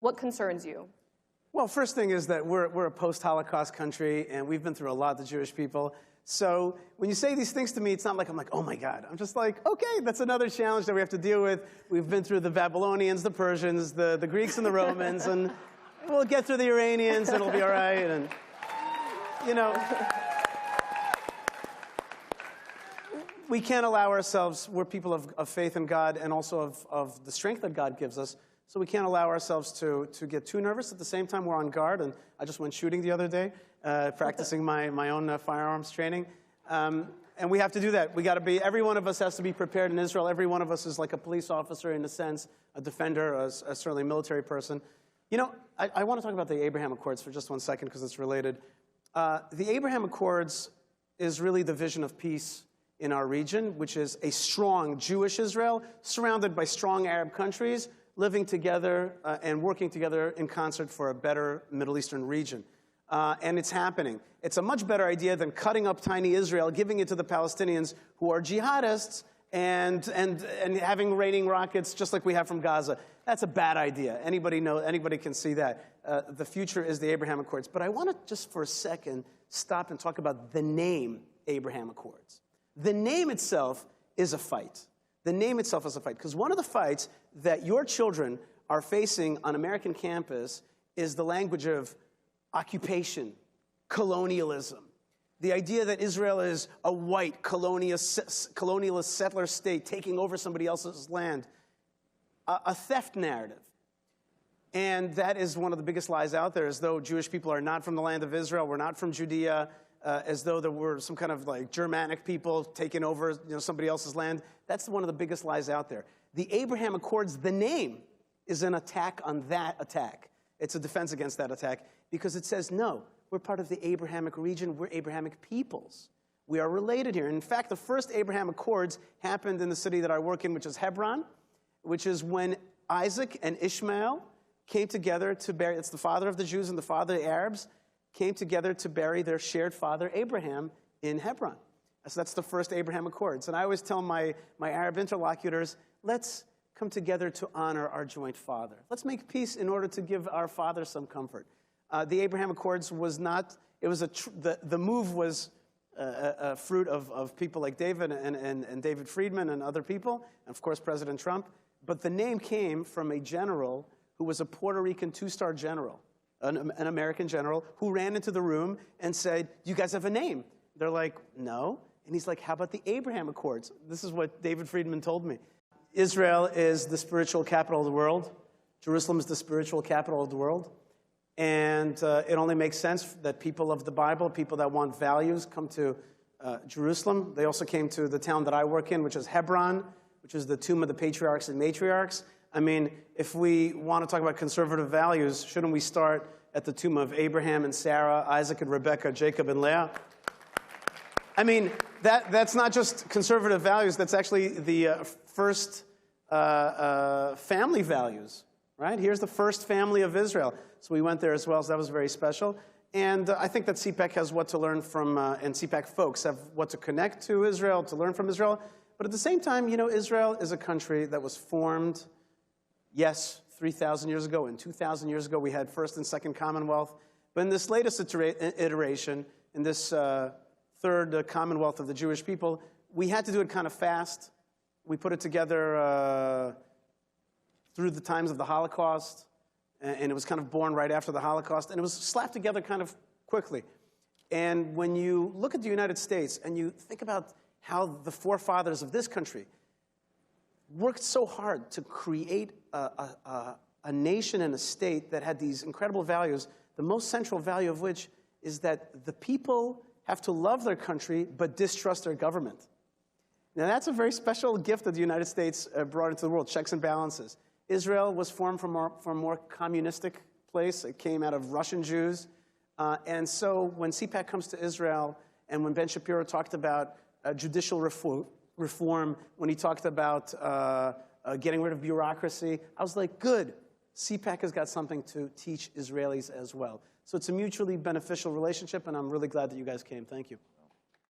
What concerns you? Well, first thing is that we're a post-Holocaust country, and we've been through a lot, the Jewish people. So when you say these things to me, it's not like I'm like, oh my God. I'm just like, okay, that's another challenge that we have to deal with. We've been through the Babylonians, the Persians, the Greeks and the Romans, and we'll get through the Iranians, and it'll be all right. And, you know, we can't allow ourselves, we're people of faith in God and also of the strength that God gives us. So we can't allow ourselves to get too nervous. At the same time, we're on guard. And I just went shooting the other day, practicing my own firearms training. And we have to do that. We got to be, every one of us has to be prepared in Israel. Every one of us is like a police officer in a sense, a defender, certainly a military person. You know, I want to talk about the Abraham Accords for just 1 second because it's related. The Abraham Accords is really the vision of peace in our region, which is a strong Jewish Israel surrounded by strong Arab countries, living together and working together in concert for a better Middle Eastern region. And it's happening. It's a much better idea than cutting up tiny Israel, giving it to the Palestinians who are jihadists and having raining rockets just like we have from Gaza. That's a bad idea. Anybody can see that. The future is the Abraham Accords. But I want to just for a second stop and talk about the name Abraham Accords. The name itself is a fight. The name itself is a fight. Because one of the fights that your children are facing on American campus is the language of occupation, colonialism. The idea that Israel is a white colonialist settler state taking over somebody else's land. A theft narrative. And that is one of the biggest lies out there, as though Jewish people are not from the land of Israel, we're not from Judea, as though there were some kind of like Germanic people taking over somebody else's land. That's one of the biggest lies out there. The Abraham Accords, the name, is an attack on that attack. It's a defense against that attack because it says, no, we're part of the Abrahamic region. We're Abrahamic peoples. We are related here. In fact, the first Abraham Accords happened in the city that I work in, which is Hebron, which is when Isaac and Ishmael came together to bury, it's the father of the Jews and the father of the Arabs, came together to bury their shared father, Abraham, in Hebron. So that's the first Abraham Accords. And I always tell my Arab interlocutors, let's come together to honor our joint father. Let's make peace in order to give our father some comfort. The Abraham Accords was not, it was the move was a fruit of people like David and David Friedman and other people, and of course President Trump. But the name came from a general who was a Puerto Rican two-star general, an American general, who ran into the room and said, you guys have a name? They're like, no. And he's like, how about the Abraham Accords? This is what David Friedman told me. Israel is the spiritual capital of the world. Jerusalem is the spiritual capital of the world. And it only makes sense that people of the Bible, people that want values, come to Jerusalem. They also came to the town that I work in, which is Hebron, which is the tomb of the patriarchs and matriarchs. I mean, if we want to talk about conservative values, shouldn't we start at the tomb of Abraham and Sarah, Isaac and Rebekah, Jacob and Leah? I mean, that's not just conservative values. That's actually the first family values, right? Here's the first family of Israel. So we went there as well, so that was very special. And I think that CPAC has what to learn from, and CPAC folks have what to connect to Israel, to learn from Israel. But at the same time, you know, Israel is a country that was formed, yes, 3,000 years ago, and 2,000 years ago we had First and Second Commonwealth. But in this latest iteration, in this third Commonwealth of the Jewish people, we had to do it kind of fast. We put it together through the times of the Holocaust, and it was kind of born right after the Holocaust, and it was slapped together kind of quickly. And when you look at the United States and you think about how the forefathers of this country worked so hard to create a nation and a state that had these incredible values, the most central value of which is that the people have to love their country but distrust their government. Now that's a very special gift that the United States brought into the world, checks and balances. Israel was formed from a more communistic place. It came out of Russian Jews. And so when CPAC comes to Israel, and when Ben Shapiro talked about judicial reform, when he talked about getting rid of bureaucracy, I was like, good. CPAC has got something to teach Israelis as well. So it's a mutually beneficial relationship, and I'm really glad that you guys came. Thank you.